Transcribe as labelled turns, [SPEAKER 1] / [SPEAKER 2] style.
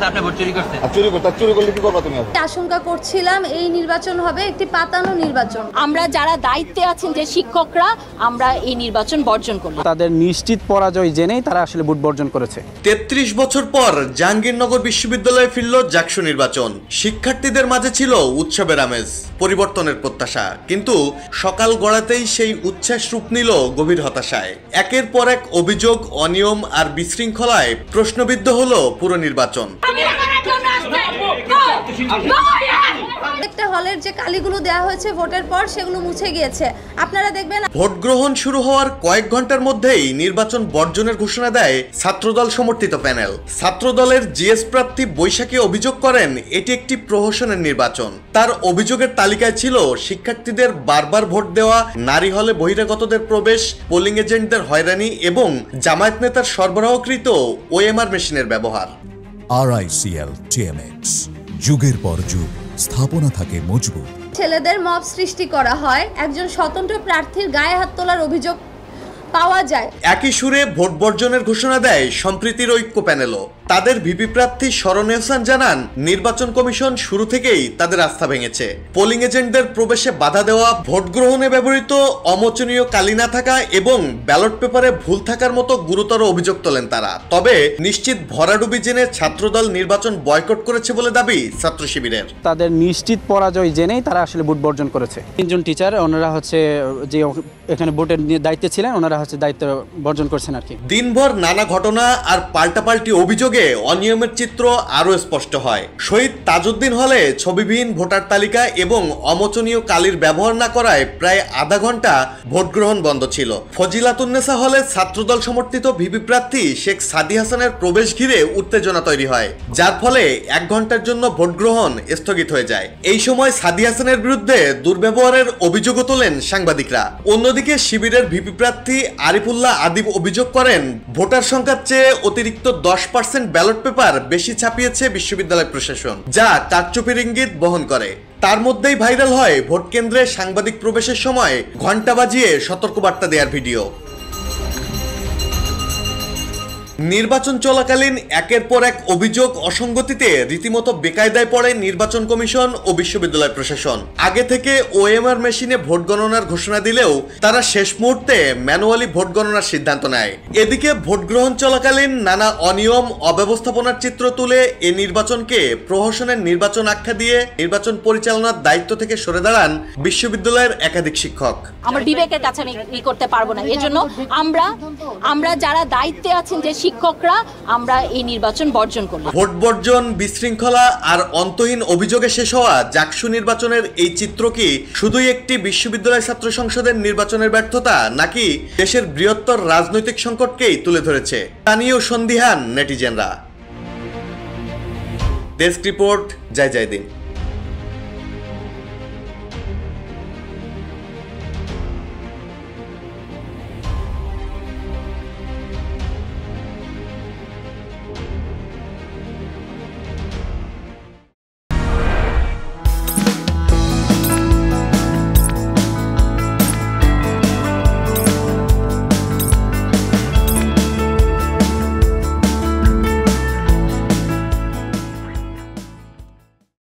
[SPEAKER 1] আপনি ভোট চুরি করছেন।
[SPEAKER 2] চুরি করলে কি করবা তুমি?
[SPEAKER 3] আশঙ্কা করছিলাম এই নির্বাচন হবে একটি পাতানো নির্বাচন।
[SPEAKER 4] আমরা যারা দায়িত্বে আছেন যে শিক্ষকরা, আমরা এই নির্বাচন বর্জন করব।
[SPEAKER 5] তাদের নিশ্চিত পরাজয় জেনেই তারা আসলে ভোট বর্জন করেছে।
[SPEAKER 6] ৩৩ বছর পর জাহাঙ্গীরনগর বিশ্ববিদ্যালয়ে ফিরল জাকসু নির্বাচন। শিক্ষার্থীদের মাঝে ছিল উৎসবের আমেজ, পরিবর্তনের প্রত্যাশা, কিন্তু সকাল গড়াতেই সেই উচ্ছ্বাস রূপ নিল গভীর হতাশায়। একের পর এক অভিযোগ, অনিয়ম আর বিশৃঙ্খলায় প্রশ্নবিদ্ধ হলো পুরো নির্বাচন।
[SPEAKER 3] একটা হলের যে কালিগুলো দেওয়া হয়েছে ভোটের পর সেগুলো মুছে গিয়েছে, আপনারা দেখবেন।
[SPEAKER 6] ভোট গ্রহণ শুরু হওয়ার কয়েক ঘন্টার মধ্যেই নির্বাচন বর্জনের ঘোষণা দেয় ছাত্রদল সমর্থিত প্যানেল। ছাত্রদলের জিএস প্রার্থী বৈশাখী অভিযোগ করেন এটি একটি প্রহসনের নির্বাচন। তার অভিযোগের তালিকায় ছিল শিক্ষার্থীদের বারবার ভোট দেওয়া, নারী হলে বহিরাগতদের প্রবেশ, পোলিং এজেন্টদের হয়রানি এবং জামায়াত নেতার সরবরাহকৃত ওএমআর মেশিনের ব্যবহার।
[SPEAKER 7] RICL TMX, যুগের পর যুগ স্থাপনা থাকে মজবুত।
[SPEAKER 3] ছেলেদের মব সৃষ্টি করা হয়, একজন স্বতন্ত্র প্রার্থীর গায়ে হাত তোলার অভিযোগ পাওয়া যায়।
[SPEAKER 6] একই সুরে ভোট বর্জনের ঘোষণা দেয় সম্প্রীতির ঐক্য প্যানেলও। তাদের ভিপি প্রার্থী শরণ এহসান জানান নির্বাচন কমিশন শুরু থেকেই তাদের আস্থা ভেঙেছে। পোলিং এজেন্টদের প্রবেশে বাধা দেওয়া, ভোট গ্রহণে ব্যবহৃত অমোচনীয় কালি না থাকা এবং ব্যালট পেপারে ভুল থাকার মতো গুরুতর অভিযোগ তোলেন তারা। তবে নিশ্চিত ভরাডুবি জেনে ছাত্রদল নির্বাচন বয়কট করেছে বলে দাবি ছাত্র শিবিরের।
[SPEAKER 5] তাদের নিশ্চিত পরাজয় জেনেই তারা আসলে ভোট বর্জন করেছে। 3 জন টিচার, ওনারা হচ্ছে যে এখানে ভোটের দায়িত্বে ছিলেন, ওনারা হচ্ছে দায়িত্ব বর্জন করছেন আর কি।
[SPEAKER 6] দিনভর নানা ঘটনা আর পাল্টাপাল্টি অভিযোগে অনিয়মের চিত্র আরো স্পষ্ট হয়। শহীদ তাজউদ্দিন হলে ছবিবিহীন ভোটার তালিকা এবং অমোচনীয় কালির ব্যবহার না করায় প্রায় আধা ঘন্টা ভোট গ্রহণ বন্ধ ছিল। ফজিলাতুন্নেসা হলে ছাত্রদল সমর্থিত ভিপি প্রার্থী শেখ সাদি হাসানের প্রবেশ ঘিরে উত্তেজনা তৈরি হয়, যার ফলে 1 ঘন্টার জন্য ভোট গ্রহণ স্থগিত হয়ে যায়। এই সময় সাদি হাসানের বিরুদ্ধে দুর্ব্যবহারের অভিযোগও তোলেন সাংবাদিকরা। অন্যদিকে শিবিরের ভিপি প্রার্থী আরিফুল্লাহ আদিব অভিযোগ করেন ভোটার সংখ্যার চেয়ে অতিরিক্ত 10% ব্যালট পেপার বেশি ছাপিয়েছে বিশ্ববিদ্যালয় প্রশাসন, যা কারচুপির ইঙ্গিত বহন করে। তার মধ্যেই ভাইরাল হয় ভোট কেন্দ্রে সাংবাদিক প্রবেশের সময় ঘণ্টা বাজিয়ে সতর্কবার্তা দেওয়ার ভিডিও। নির্বাচন চলাকালীন একের পর এক অভিযোগ, অসঙ্গতিতে রীতিমতো বেকায়দায় পড়ে নির্বাচন কমিশন ও বিশ্ববিদ্যালয় প্রশাসন। আগে থেকে ওএমআর মেশিনে ভোট গণনার ঘোষণা দিলেও তারা শেষ মুহূর্তে ম্যানুয়ালি ভোট গণনার সিদ্ধান্ত নেয়। এদিকে ভোট গ্রহণ চলাকালীন নানা অনিয়ম, অব্যবস্থাপনার চিত্র তুলে এ নির্বাচনকে প্রহসনের নির্বাচন আখ্যা দিয়ে নির্বাচন পরিচালনার দায়িত্ব থেকে সরে দাঁড়ান বিশ্ববিদ্যালয়ের একাধিক শিক্ষক।
[SPEAKER 4] আমার বিবেকের কাছে আমি করতে পারবো না, এজন্য আমরা যারা দায়িত্বে আছেন যে শিক্ষকরা, আমরা এই নির্বাচন বর্জন করব।
[SPEAKER 6] ভোট বর্জন, বিশৃঙ্খলা আর অন্তহীন অভিযোগে শেষ হওয়া জাকসু নির্বাচনের এই চিত্র কি শুধুই একটি বিশ্ববিদ্যালয় ছাত্র সংসদের নির্বাচনের ব্যর্থতা, নাকি দেশের বৃহত্তর রাজনৈতিক সংকটকেই তুলে ধরেছে তা নিয়েও সন্দিহান নেটিজেনরা। ডেস্ক রিপোর্ট, জয় জয় দিন।